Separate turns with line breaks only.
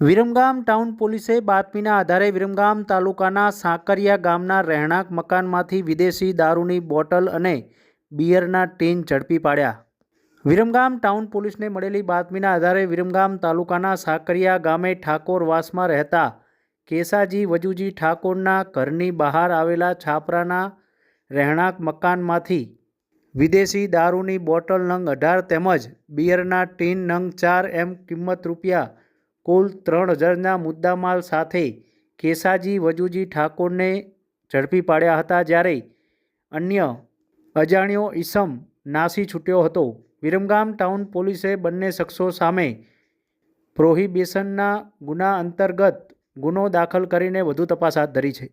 Viramgam town પોલીસે બાતમીના આધારે વિરમગામ તાલુકાના સાંકરિયા ગામના રહેણાંક મકાનમાંથી વિદેશી દારૂની બોટલ અને બિયરના ટીન ઝડપી પાડ્યા. વિરમગામ ટાઉન પોલીસને મળેલી બાતમીના આધારે વિરમગામ તાલુકાના સાંકરિયા ગામે ઠાકોરવાસમાં રહેતા કેસાજી વજુજી ઠાકોરના ઘરની બહાર આવેલા છાપરાના રહેણાંક મકાનમાંથી વિદેશી દારૂની બોટલ નંગ 18 તેમજ બિયરના ટીન નંગ 4 એમ કિંમત રૂપિયા કુલ 3000ના મુદ્દામાલ સાથે કેસાજી વજુજી ઠાકોરને ઝડપી પાડ્યા હતા, જ્યારે અન્ય અજાણ્યો ઈસમ નાસી છૂટ્યો હતો. વિરમગામ ટાઉન પોલીસે બંને શખ્સો સામે પ્રોહિબિશનના ગુના અંતર્ગત ગુનો દાખલ કરીને વધુ તપાસ હાથ ધરી છે.